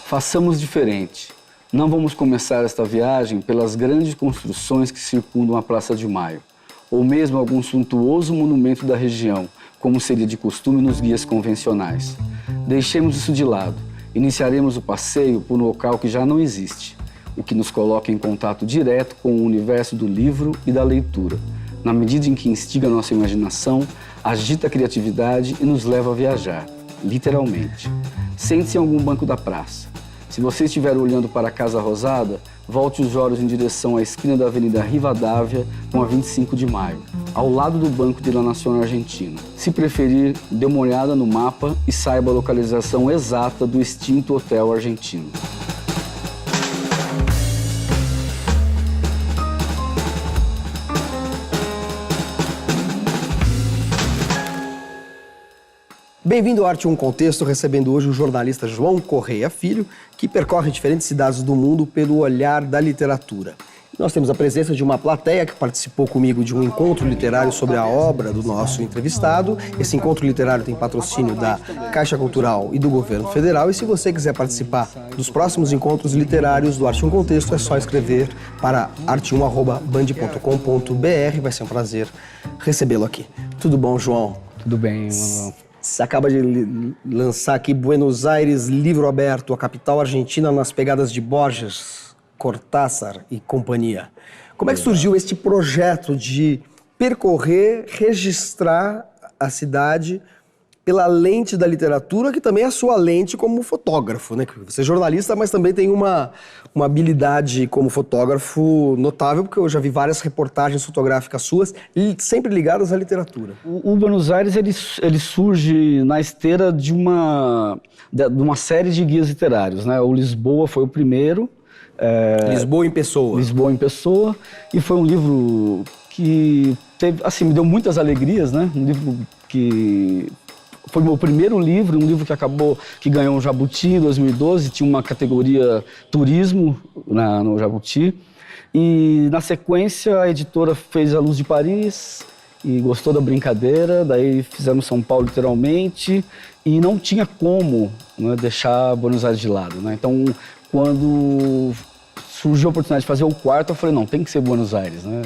Façamos diferente. Não vamos começar esta viagem pelas grandes construções que circundam a Praça de Maio, ou mesmo algum suntuoso monumento da região, como seria de costume nos guias convencionais. Deixemos isso de lado. Iniciaremos o passeio por um local que já não existe, o que nos coloca em contato direto com o universo do livro e da leitura, na medida em que instiga nossa imaginação, agita a criatividade e nos leva a viajar, literalmente. Sente-se em algum banco da praça. Se você estiver olhando para a Casa Rosada, volte os olhos em direção à esquina da Avenida Rivadavia com a 25 de Maio, ao lado do Banco de la Nación Argentino. Se preferir, dê uma olhada no mapa e saiba a localização exata do extinto Hotel Argentino. Bem-vindo ao Arte um Contexto, recebendo hoje o jornalista João Correia Filho, que percorre diferentes cidades do mundo pelo olhar da literatura. Nós temos a presença de uma plateia que participou comigo de um encontro literário sobre a obra do nosso entrevistado. Esse encontro literário tem patrocínio da Caixa Cultural e do Governo Federal. E se você quiser participar dos próximos encontros literários do Arte um Contexto, é só escrever para arte1@band.com.br. Vai ser um prazer recebê-lo aqui. Tudo bom, João? Tudo bem, Manuel. Você acaba de lançar aqui Buenos Aires, livro aberto, a capital argentina nas pegadas de Borges, Cortázar e companhia. Como é que surgiu este projeto de percorrer, registrar a cidade pela lente da literatura, que também é a sua lente como fotógrafo, né? Você é jornalista, mas também tem uma habilidade como fotógrafo notável, porque eu já vi várias reportagens fotográficas suas, sempre ligadas à literatura. O Buenos Aires ele surge na esteira de uma série de guias literários, né? O Lisboa foi o primeiro. Lisboa em Pessoa. Lisboa em Pessoa, e foi um livro que teve, assim, me deu muitas alegrias, né? Um livro que foi meu primeiro livro, um livro que ganhou um Jabuti em 2012, tinha uma categoria turismo no Jabuti. E na sequência a editora fez A Luz de Paris e gostou da brincadeira, daí fizemos São Paulo literalmente e não tinha como, né, deixar Buenos Aires de lado, né? Então, quando surgiu a oportunidade de fazer o quarto, eu falei, não, tem que ser Buenos Aires, né?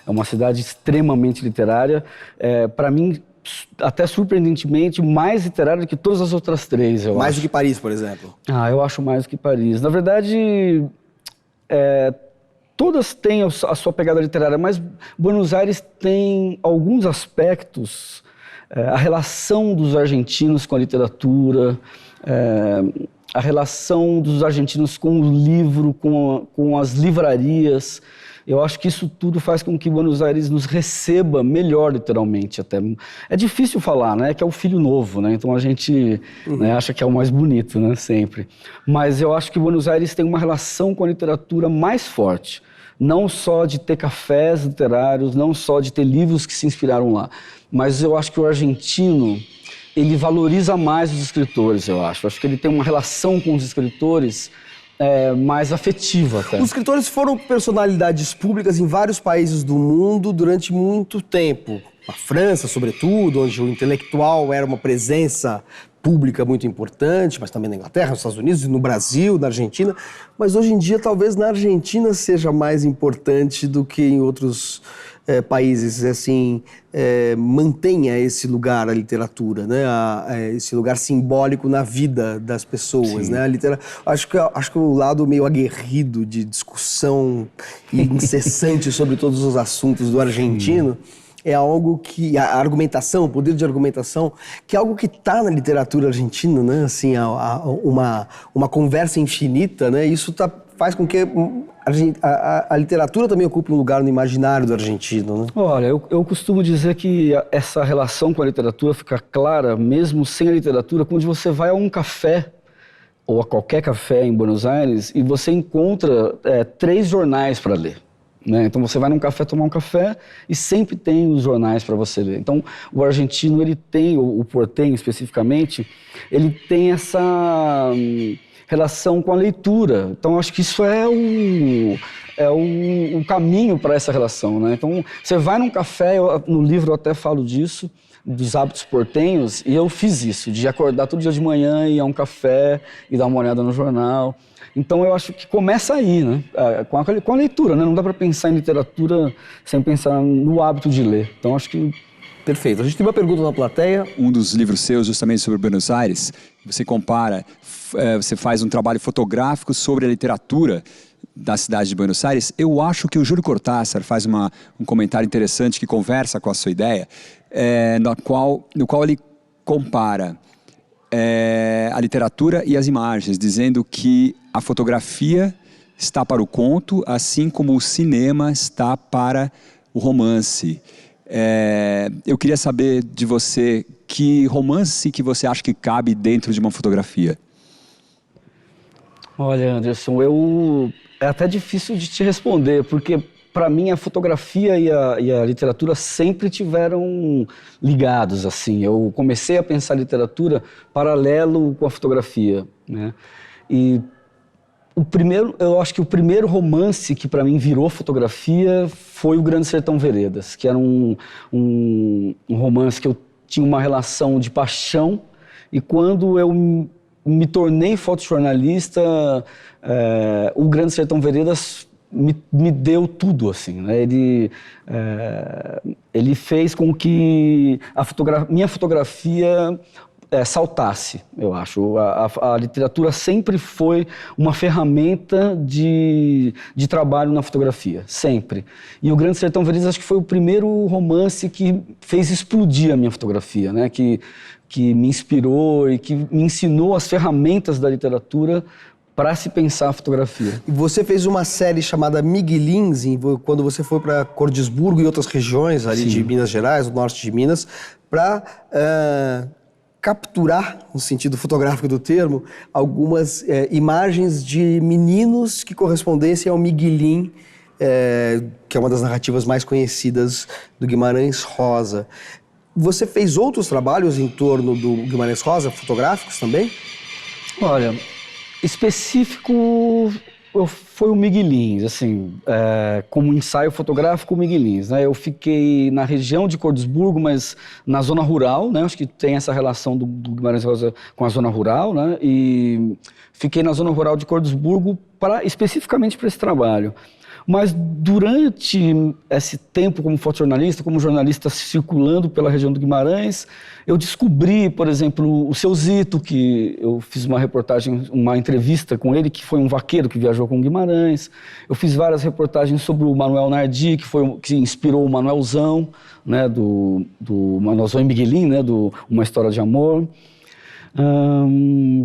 É uma cidade extremamente literária, para mim, até surpreendentemente, mais literária do que todas as outras três, eu acho. Mais do que Paris, por exemplo? Eu acho mais do que Paris. Na verdade, todas têm a sua pegada literária, mas Buenos Aires tem alguns aspectos, a relação dos argentinos com a literatura, a relação dos argentinos com o livro, com as livrarias. Eu acho que isso tudo faz com que Buenos Aires nos receba melhor, literalmente, até. É difícil falar, né? Que é o filho novo, né? Então a gente né, acha que é o mais bonito, né? Sempre. Mas eu acho que Buenos Aires tem uma relação com a literatura mais forte. Não só de ter cafés literários, não só de ter livros que se inspiraram lá. Mas eu acho que o argentino, ele valoriza mais os escritores, eu acho. Eu acho que ele tem uma relação com os escritores mais afetiva até. Os escritores foram personalidades públicas em vários países do mundo durante muito tempo. Na França, sobretudo, onde o intelectual era uma presença pública muito importante, mas também na Inglaterra, nos Estados Unidos, no Brasil, na Argentina. Mas hoje em dia, talvez na Argentina seja mais importante do que em outros países, assim, mantenha esse lugar, a literatura, né? Esse lugar simbólico na vida das pessoas, né? Acho que o lado meio aguerrido de discussão incessante sobre todos os assuntos do argentino é algo que, a argumentação, o poder de argumentação, que é algo que está na literatura argentina, né? Assim, uma conversa infinita, né? Isso faz com que a literatura também ocupe um lugar no imaginário do argentino, né? Olha, eu costumo dizer que essa relação com a literatura fica clara, mesmo sem a literatura, quando você vai a um café, ou a qualquer café em Buenos Aires, e você encontra 3 jornais para ler. Né? Então você vai num café tomar um café e sempre tem os jornais para você ler. Então o argentino, ele tem, o porteño especificamente, ele tem essa relação com a leitura. Então acho que isso é o caminho para essa relação, né? Então você vai num café, no livro eu até falo disso, dos hábitos portenhos, e eu fiz isso, de acordar todo dia de manhã, ir a um café e dar uma olhada no jornal. Então eu acho que começa aí, né? Com a leitura, né? Não dá para pensar em literatura sem pensar no hábito de ler. Então acho que... Perfeito. A gente tem uma pergunta na plateia. Um dos livros seus, justamente sobre Buenos Aires, você compara, você faz um trabalho fotográfico sobre a literatura da cidade de Buenos Aires. Eu acho que o Júlio Cortázar faz um comentário interessante que conversa com a sua ideia, no qual ele compara a literatura e as imagens, dizendo que a fotografia está para o conto, assim como o cinema está para o romance. Eu queria saber de você que romance que você acha que cabe dentro de uma fotografia. Olha, Anderson, é até difícil de te responder, porque para mim a fotografia e a literatura sempre tiveram ligados, assim. Eu comecei a pensar literatura paralelo com a fotografia, né? E eu acho que o primeiro romance que para mim virou fotografia foi o Grande Sertão Veredas, que era um romance que eu tinha uma relação de paixão, e quando eu me tornei fotojornalista, o Grande Sertão Veredas me deu tudo, assim, né? Ele fez com que minha fotografia saltasse, eu acho. A literatura sempre foi uma ferramenta de trabalho na fotografia, sempre. E o Grande Sertão Veredas acho que foi o primeiro romance que fez explodir a minha fotografia, né? Que me inspirou e que me ensinou as ferramentas da literatura para se pensar a fotografia. E você fez uma série chamada Miguelins, quando você foi para Cordisburgo e outras regiões ali de Minas Gerais, do norte de Minas, para capturar, no sentido fotográfico do termo, algumas imagens de meninos que correspondessem ao Miguelin, que é uma das narrativas mais conhecidas do Guimarães Rosa. Você fez outros trabalhos em torno do Guimarães Rosa, fotográficos também? Olha, específico foi o Miguelins, assim, como ensaio fotográfico, o Miguelins, né? Eu fiquei na região de Cordisburgo, mas na zona rural, né? Acho que tem essa relação do Guimarães Rosa com a zona rural, né? E fiquei na zona rural de Cordisburgo especificamente para esse trabalho. Mas durante esse tempo como fotojornalista, como jornalista circulando pela região do Guimarães, eu descobri, por exemplo, o Seu Zito, que eu fiz uma reportagem, uma entrevista com ele, que foi um vaqueiro que viajou com o Guimarães. Eu fiz várias reportagens sobre o Manuel Nardi, que inspirou o Manuelzão, né, do Manuelzão e Miguelin, né, do Uma História de Amor.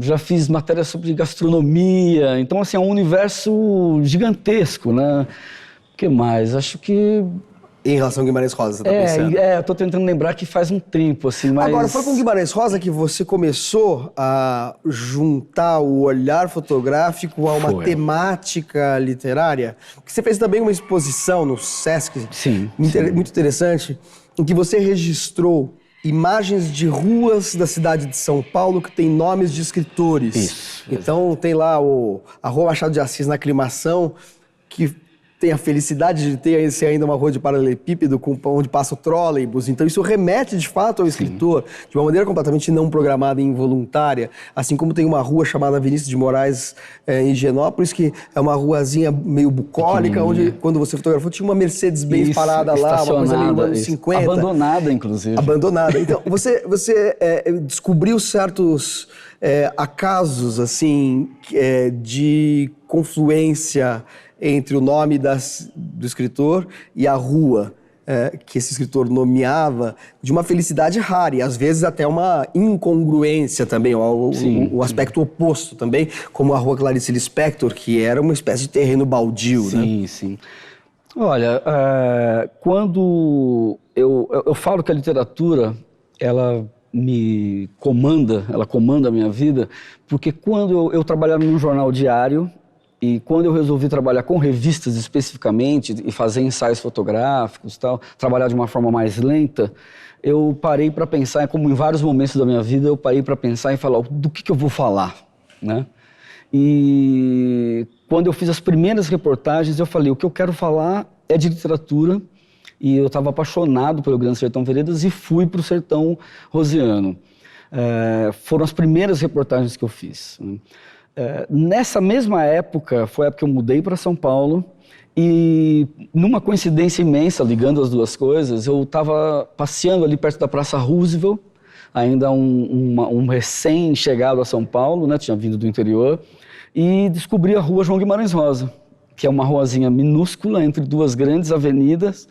Já fiz matérias sobre gastronomia, então assim, é um universo gigantesco, né? O que mais? Acho que... Em relação ao Guimarães Rosa, você está pensando? Eu tô tentando lembrar que faz um tempo, assim, mas... Agora, foi com o Guimarães Rosa que você começou a juntar o olhar fotográfico a uma temática literária? Porque você fez também uma exposição no Sesc, muito interessante, em que você registrou imagens de ruas da cidade de São Paulo que tem nomes de escritores. Isso. Então tem lá a Rua Machado de Assis na Aclimação, que tem a felicidade de ter ainda uma rua de paralelepípedo onde passa o trólebus. Então isso remete de fato ao escritor, de uma maneira completamente não programada e involuntária. Assim como tem uma rua chamada Vinícius de Moraes em Higienópolis, que é uma ruazinha meio bucólica, onde quando você fotografou tinha uma Mercedes-Benz parada lá, uma coisa meio anos 50. Abandonada, inclusive. Abandonada. Então você descobriu certos acasos assim, de confluência entre o nome do escritor e a rua que esse escritor nomeava, de uma felicidade rara e às vezes até uma incongruência também, o aspecto oposto também, como a Rua Clarice Lispector, que era uma espécie de terreno baldio, né? Sim. Olha, quando eu falo que a literatura, ela comanda a minha vida, porque quando eu trabalhava num jornal diário, e quando eu resolvi trabalhar com revistas especificamente e fazer ensaios fotográficos e tal, trabalhar de uma forma mais lenta, eu parei para pensar, como em vários momentos da minha vida, eu parei para pensar e falar do que eu vou falar, né? E quando eu fiz as primeiras reportagens, eu falei, o que eu quero falar é de literatura, e eu estava apaixonado pelo Grande Sertão Veredas e fui para o Sertão Rosiano. Foram as primeiras reportagens que eu fiz. Nessa mesma época, foi a época que eu mudei para São Paulo e, numa coincidência imensa, ligando as duas coisas, eu estava passeando ali perto da Praça Roosevelt, ainda um recém-chegado a São Paulo, né, tinha vindo do interior, e descobri a rua João Guimarães Rosa, que é uma ruazinha minúscula entre duas grandes avenidas,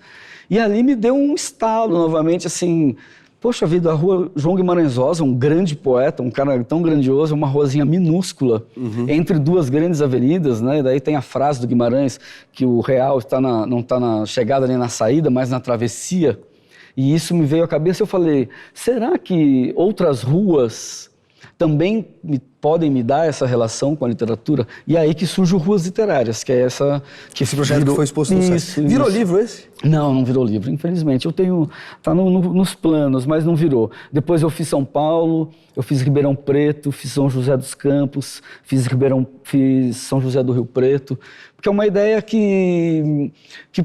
e ali me deu um estalo novamente, assim, poxa vida, a rua João Guimarães Rosa, um grande poeta, um cara tão grandioso, uma ruazinha minúscula, entre duas grandes avenidas, né? E daí tem a frase do Guimarães, que o real não está na chegada nem na saída, mas na travessia. E isso me veio à cabeça e eu falei, será que outras ruas também podem me dar essa relação com a literatura? E aí que surge o Ruas Literárias, que é essa... Esse projeto que foi exposto no site. Virou livro esse? Não virou livro, infelizmente. Eu tenho... Está nos planos, mas não virou. Depois eu fiz São Paulo, eu fiz Ribeirão Preto, fiz São José dos Campos, fiz São José do Rio Preto, porque é uma ideia que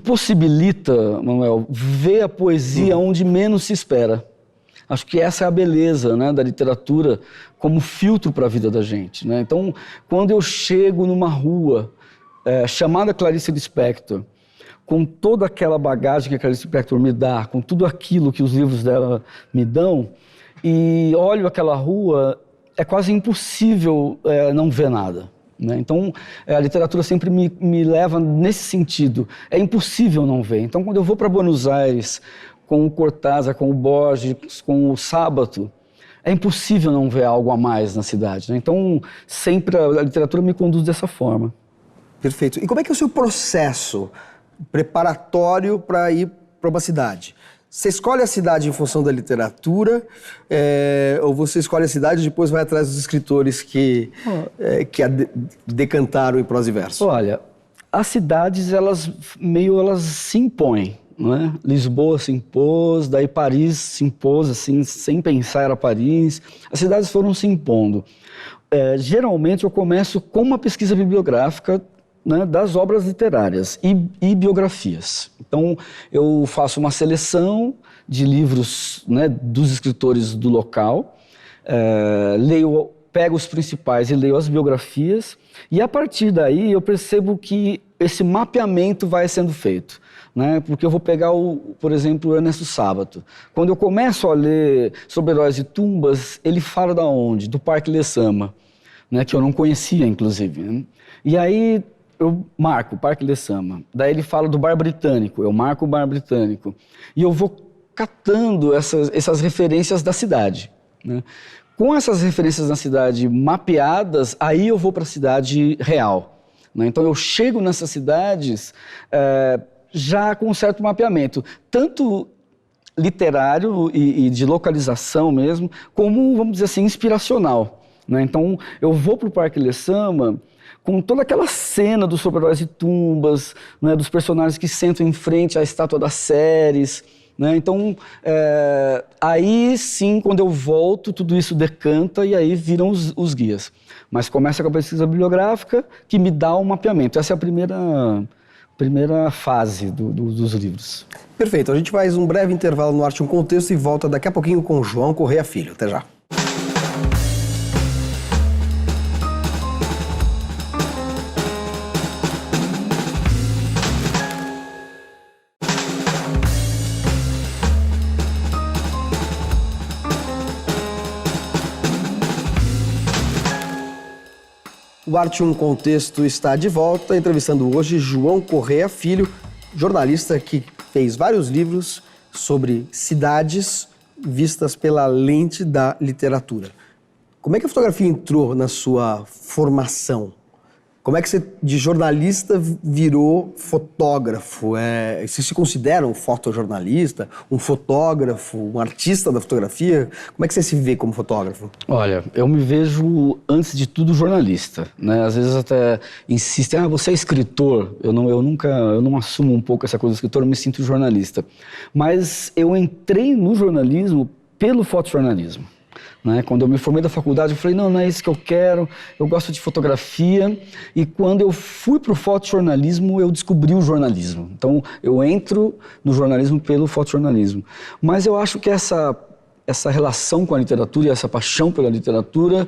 possibilita, Manuel, ver a poesia onde menos se espera. Acho que essa é a beleza, né, da literatura como filtro para a vida da gente, né? Então, quando eu chego numa rua chamada Clarice Lispector, com toda aquela bagagem que a Clarice Lispector me dá, com tudo aquilo que os livros dela me dão, e olho aquela rua, é quase impossível não ver nada, né? Então, a literatura sempre me leva nesse sentido. É impossível não ver. Então, quando eu vou para Buenos Aires, com o Cortázar, com o Borges, com o Sábato, é impossível não ver algo a mais na cidade, né? Então, sempre a literatura me conduz dessa forma. Perfeito. E como é que é o seu processo preparatório para ir para uma cidade? Você escolhe a cidade em função da literatura, ou você escolhe a cidade e depois vai atrás dos escritores que a decantaram em prosa e verso? Olha, as cidades, elas se impõem, né? Lisboa se impôs, daí Paris se impôs, assim, sem pensar era Paris. As cidades foram se impondo. Geralmente eu começo com uma pesquisa bibliográfica, né, das obras literárias e biografias. Então, eu faço uma seleção de livros, né, dos escritores do local, pego os principais e leio as biografias, e a partir daí eu percebo que esse mapeamento vai sendo feito, né? Porque eu vou pegar, por exemplo, o Ernesto Sábato. Quando eu começo a ler sobre Heróis e Tumbas, ele fala da onde? Do Parque Lessama, né, que eu não conhecia, inclusive, né? E aí eu marco o Parque Lessama. Daí ele fala do Bar Britânico, eu marco o Bar Britânico. E eu vou catando essas referências da cidade, né? Com essas referências da cidade mapeadas, aí eu vou para a cidade real, né? Então eu chego nessas cidades já com um certo mapeamento, tanto literário e de localização mesmo, como, vamos dizer assim, inspiracional, né? Então eu vou para o Parque Lessama com toda aquela cena dos Heróis e Tumbas, né, dos personagens que sentam em frente à estátua das Ceres, né? Então, aí sim, quando eu volto, tudo isso decanta e aí viram os guias. Mas começa com a pesquisa bibliográfica, que me dá um mapeamento. Essa é a primeira fase dos livros. Perfeito. A gente faz um breve intervalo no Arte e um Contexto e volta daqui a pouquinho com João Correia Filho. Até já. O Arte um Contexto está de volta, entrevistando hoje João Correia Filho, jornalista que fez vários livros sobre cidades vistas pela lente da literatura. Como é que a fotografia entrou na sua formação? Como é que você, de jornalista, virou fotógrafo? Você se considera um fotojornalista, um fotógrafo, um artista da fotografia? Como é que você se vê como fotógrafo? Olha, eu me vejo, antes de tudo, jornalista, né? Às vezes até insistem, você é escritor. Eu não assumo um pouco essa coisa de escritor, eu me sinto jornalista. Mas eu entrei no jornalismo pelo fotojornalismo. Né? Quando eu me formei da faculdade, eu falei, não é isso que eu quero, eu gosto de fotografia. E quando eu fui para o fotojornalismo, eu descobri o jornalismo. Então, eu entro no jornalismo pelo fotojornalismo. Mas eu acho que essa relação com a literatura e essa paixão pela literatura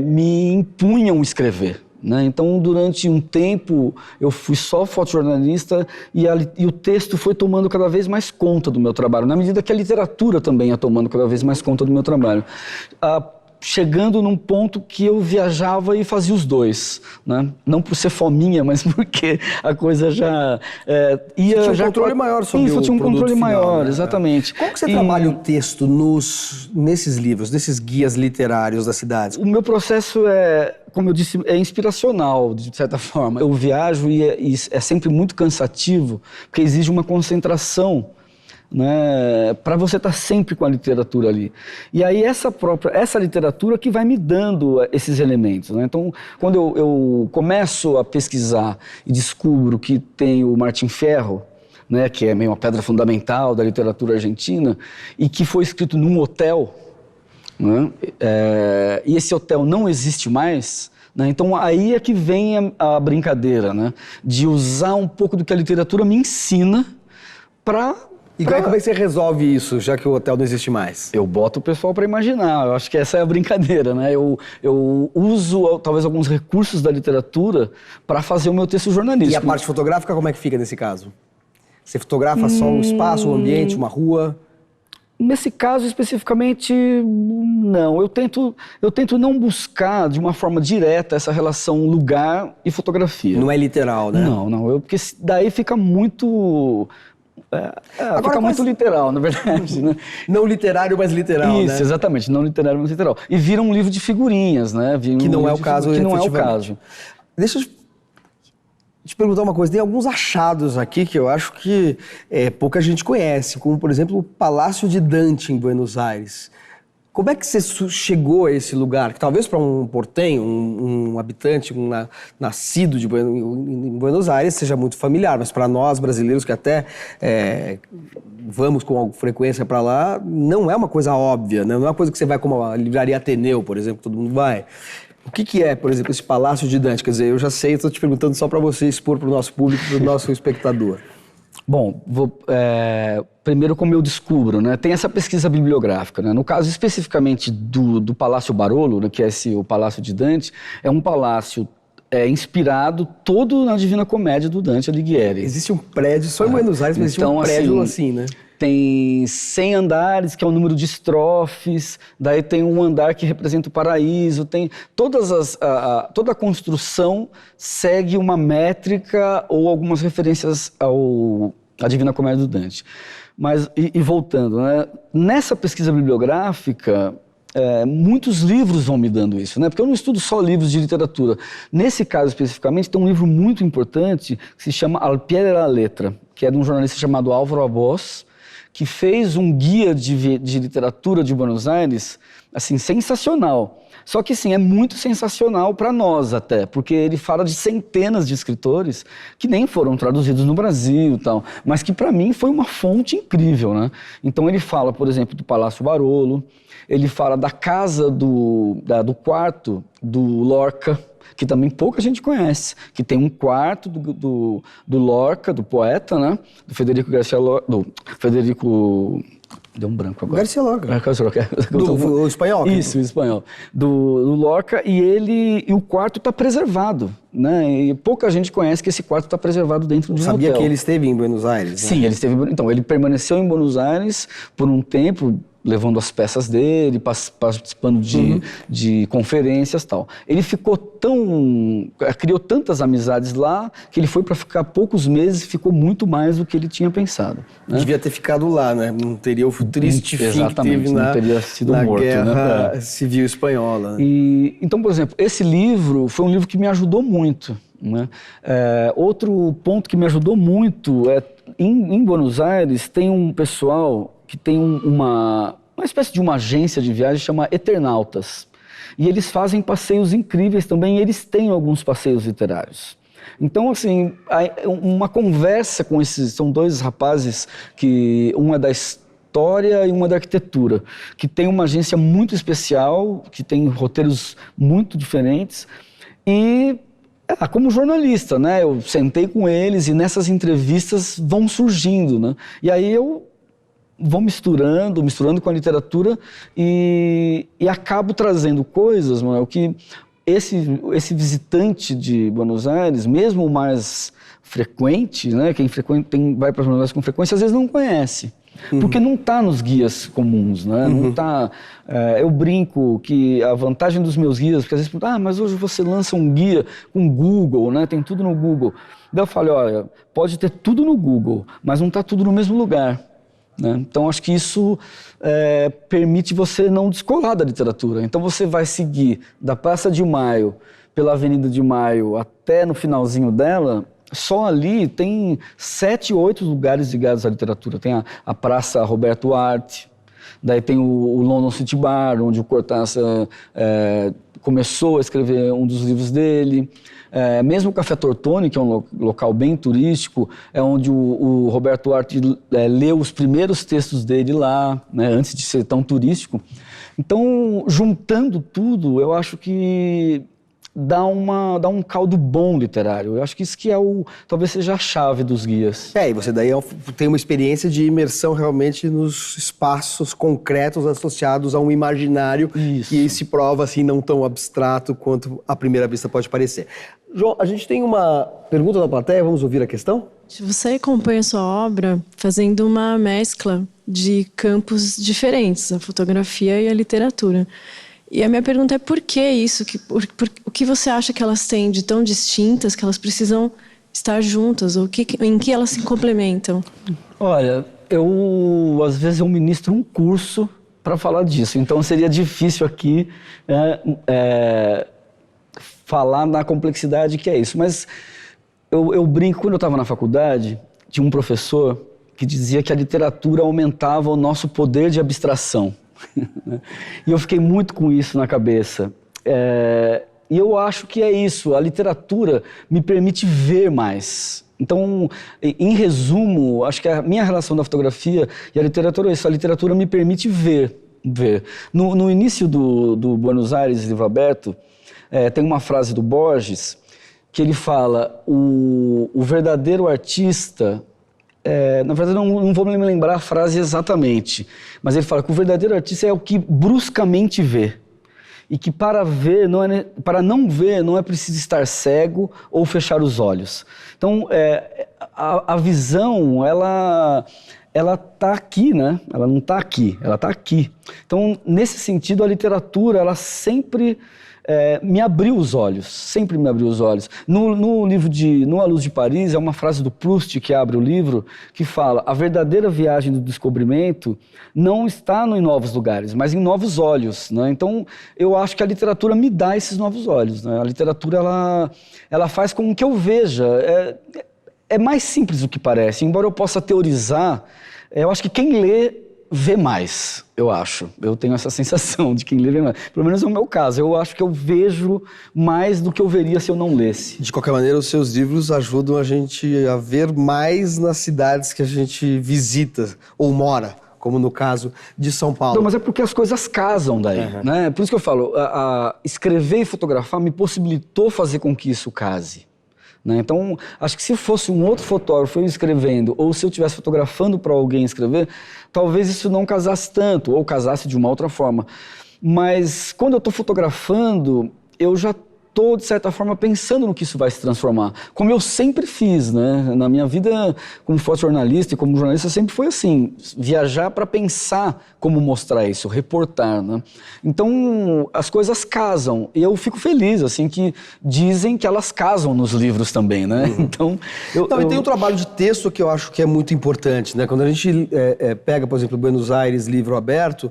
me impunham escrever. Né? Então, durante um tempo, eu fui só fotojornalista e o texto foi tomando cada vez mais conta do meu trabalho, na medida que a literatura também ia tomando cada vez mais conta do meu trabalho. Chegando num ponto que eu viajava e fazia os dois. Né? Não por ser fominha, mas porque a coisa já ia... Você tinha um controle maior sobre isso, o eu tinha um produto controle final, maior, né? exatamente. Como que você trabalha o texto nesses livros, nesses guias literários das cidades? O meu processo como eu disse, é inspiracional, de certa forma. Eu viajo e é sempre muito cansativo, porque exige uma concentração, né, para você estar sempre com a literatura ali. E aí essa literatura que vai me dando esses elementos. Né? Então, quando eu começo a pesquisar e descubro que tem o Martim Fierro, né, que é meio uma pedra fundamental da literatura argentina, e que foi escrito num hotel, né? E esse hotel não existe mais, né? Então aí é que vem a brincadeira, né? De usar um pouco do que a literatura me ensina para... E como é que você resolve isso, já que o hotel não existe mais? Eu boto o pessoal para imaginar, eu acho que essa é a brincadeira, né? Eu uso talvez alguns recursos da literatura para fazer o meu texto jornalístico. E a parte fotográfica, como é que fica nesse caso? Você fotografa só um espaço, um ambiente, uma rua? Nesse caso, especificamente, não. Eu tento não buscar, de uma forma direta, essa relação lugar e fotografia. Não é literal, né? Não. Porque daí fica muito... fica muito literal, na verdade. Né? Não literário, mas literal, Isso, né? exatamente. Não literário, mas literal. E vira um livro de figurinhas, né? Que não é o caso, que não é o caso. Deixa eu te perguntar uma coisa. Tem alguns achados aqui que eu acho que pouca gente conhece, como, por exemplo, o Palácio de Dante, em Buenos Aires. Como é que você chegou a esse lugar? Que talvez para um portenho, um habitante, nascido em Buenos Aires, seja muito familiar, mas para nós brasileiros que até vamos com frequência para lá, não é uma coisa óbvia, né? Não é uma coisa que você vai como a Livraria Ateneu, por exemplo, todo mundo vai. O que é, por exemplo, esse Palácio de Dante? Quer dizer, eu já sei, estou te perguntando só para você expor para o nosso público, para o nosso espectador. Bom, primeiro como eu descubro, né? Tem essa pesquisa bibliográfica, né? No caso especificamente do Palácio Barolo, né? Que é o Palácio de Dante, é um palácio inspirado todo na Divina Comédia do Dante Alighieri. Existe um prédio, só em Buenos Aires, mas então, existe um prédio assim, né? Tem 100 andares, que é o número de estrofes, daí tem um andar que representa o paraíso, tem toda a construção segue uma métrica ou algumas referências à Divina Comédia do Dante. Mas, voltando, né? Nessa pesquisa bibliográfica, muitos livros vão me dando isso, né? Porque eu não estudo só livros de literatura. Nesse caso especificamente, tem um livro muito importante que se chama Al Pie de la Letra, que é de um jornalista chamado Álvaro Abós, que fez um guia de literatura de Buenos Aires, assim, sensacional. Só que, assim, é muito sensacional para nós até, porque ele fala de centenas de escritores que nem foram traduzidos no Brasil e tal, mas que para mim foi uma fonte incrível, né? Então ele fala, por exemplo, do Palácio Barolo, ele fala da casa do quarto do Lorca, que também pouca gente conhece, que tem um quarto do Lorca, do poeta, né? Do Federico Garcia Lorca, Federico... Deu um branco agora. Garcia Lorca. O espanhol. Isso, o espanhol. Do Lorca, e o quarto está preservado, né? E pouca gente conhece que esse quarto está preservado dentro de um hotel. Sabia que ele esteve em Buenos Aires, né? Sim, ele esteve. Então, ele permaneceu em Buenos Aires por um tempo, levando as peças dele, participando de conferências e tal. Ele criou tantas amizades lá, que ele foi para ficar poucos meses e ficou muito mais do que ele tinha pensado. Né? Devia ter ficado lá, né? Não teria o triste fim que teve não teria sido morto, Guerra né? Civil Espanhola. Então, por exemplo, esse livro foi um livro que me ajudou muito. Né? Outro ponto que me ajudou muito em Buenos Aires tem um pessoal que tem uma espécie de uma agência de viagem chama Eternautas. E eles fazem passeios incríveis também, e eles têm alguns passeios literários. Então, assim, uma conversa com são dois rapazes, que um é história e uma da arquitetura, que tem uma agência muito especial, que tem roteiros muito diferentes. E, como jornalista, né, eu sentei com eles e nessas entrevistas vão surgindo, né? E aí eu vou misturando com a literatura e acabo trazendo coisas, Manuel, que esse visitante de Buenos Aires, mesmo o mais frequente, né, quem vai para Buenos Aires com frequência, às vezes não conhece. Porque não está nos guias comuns, né? Não tá, eu brinco que a vantagem dos meus guias, porque às vezes mas hoje você lança um guia com Google, né? Tem tudo no Google. Daí eu falo, olha, pode ter tudo no Google, mas não está tudo no mesmo lugar. Né? Então, acho que isso permite você não descolar da literatura. Então, você vai seguir da Praça de Maio, pela Avenida de Maio, até no finalzinho dela, só ali tem 7, 8 lugares ligados à literatura. Tem a Praça Roberto Arte, daí tem o London City Bar, onde o Cortázar começou a escrever um dos livros dele. Mesmo o Café Tortoni, que é um local bem turístico, é onde o Roberto Arte leu os primeiros textos dele lá, né, antes de ser tão turístico. Então, juntando tudo, eu acho que dá um caldo bom literário. Eu acho que isso que talvez seja a chave dos guias. E você daí tem uma experiência de imersão realmente nos espaços concretos associados a um imaginário que se prova assim não tão abstrato quanto à primeira vista pode parecer. João, a gente tem uma pergunta da plateia, vamos ouvir a questão? Você acompanha sua obra fazendo uma mescla de campos diferentes, a fotografia e a literatura. E a minha pergunta é por que isso? O que você acha que elas têm de tão distintas que elas precisam estar juntas? Ou em que elas se complementam? Olha, às vezes eu ministro um curso para falar disso. Então seria difícil aqui falar na complexidade que é isso. Mas eu brinco, quando eu estava na faculdade, tinha um professor que dizia que a literatura aumentava o nosso poder de abstração. E eu fiquei muito com isso na cabeça. E eu acho que é isso, a literatura me permite ver mais. Então, em resumo, acho que a minha relação da fotografia e a literatura é isso, a literatura me permite ver. No início do Buenos Aires Livro Aberto, tem uma frase do Borges que ele fala, o verdadeiro artista... na verdade, não vou me lembrar a frase exatamente, mas ele fala que o verdadeiro artista é o que bruscamente vê. E que para não ver não é preciso estar cego ou fechar os olhos. Então, a visão, ela está aqui, né? Ela não está aqui, ela está aqui. Então, nesse sentido, a literatura, ela sempre... me abriu os olhos, sempre me abriu os olhos. No livro No A Luz de Paris, é uma frase do Proust que abre o livro, que fala, a verdadeira viagem do descobrimento não está em novos lugares, mas em novos olhos, né? Então, eu acho que a literatura me dá esses novos olhos, né? A literatura, ela faz com que eu veja. É mais simples do que parece, embora eu possa teorizar, eu acho que quem lê vê mais, eu acho. Eu tenho essa sensação de quem lê vê mais. Pelo menos é o meu caso. Eu acho que eu vejo mais do que eu veria se eu não lesse. De qualquer maneira, os seus livros ajudam a gente a ver mais nas cidades que a gente visita ou mora, como no caso de São Paulo. Não, mas é porque as coisas casam daí, né? Por isso que eu falo, escrever e fotografar me possibilitou fazer com que isso case. Né? Então, acho que se fosse um outro fotógrafo eu escrevendo, ou se eu estivesse fotografando para alguém escrever, talvez isso não casasse tanto, ou casasse de uma outra forma. Mas quando eu estou fotografando, eu já estou, de certa forma, pensando no que isso vai se transformar. Como eu sempre fiz, né? Na minha vida como fotojornalista e como jornalista, sempre foi assim, viajar para pensar como mostrar isso, reportar, né? Então, as coisas casam. E eu fico feliz, assim, que dizem que elas casam nos livros também, né? Então, e tem um trabalho de texto que eu acho que é muito importante, né? Quando a gente pega, por exemplo, Buenos Aires Livro Aberto,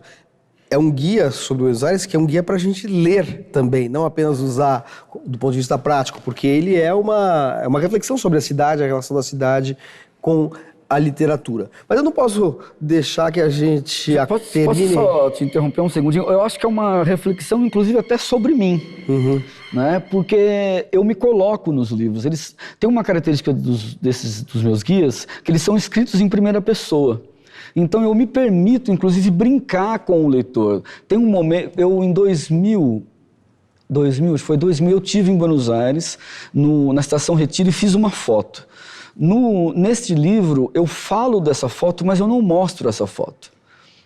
é um guia sobre Buenos Aires que é um guia para a gente ler também, não apenas usar do ponto de vista prático, porque ele é uma reflexão sobre a cidade, a relação da cidade com a literatura. Mas eu não posso deixar que a gente termine... Posso só te interromper um segundinho? Eu acho que é uma reflexão, inclusive, até sobre mim. Né? Porque eu me coloco nos livros. Eles têm uma característica dos meus guias, que eles são escritos em primeira pessoa. Então eu me permito, inclusive, brincar com o leitor. Tem um momento, eu em 2000, acho que foi 2000, eu estive em Buenos Aires, na Estação Retiro, e fiz uma foto. Neste livro, eu falo dessa foto, mas eu não mostro essa foto.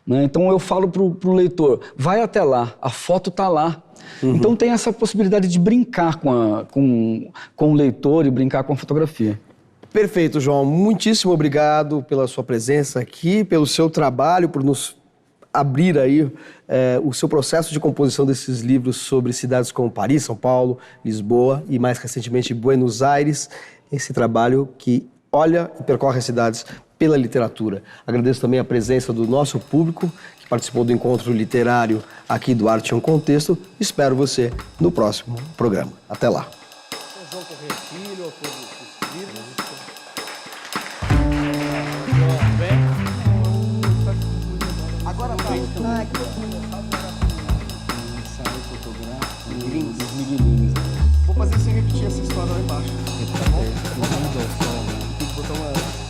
Né? Então eu falo para o leitor, vai até lá, a foto está lá. Então tem essa possibilidade de brincar com o leitor e brincar com a fotografia. Perfeito, João. Muitíssimo obrigado pela sua presença aqui, pelo seu trabalho, por nos abrir aí o seu processo de composição desses livros sobre cidades como Paris, São Paulo, Lisboa e mais recentemente Buenos Aires. Esse trabalho que olha e percorre as cidades pela literatura. Agradeço também a presença do nosso público que participou do encontro literário aqui do Arte em um Contexto. Espero você no próximo programa. Até lá. João Correia Filho, autor dos livros. Agora tá. Ensaio fotográfico dos miguelinhos. Vou fazer sem repetir essa história lá embaixo. Tá bom? Tem que botar uma...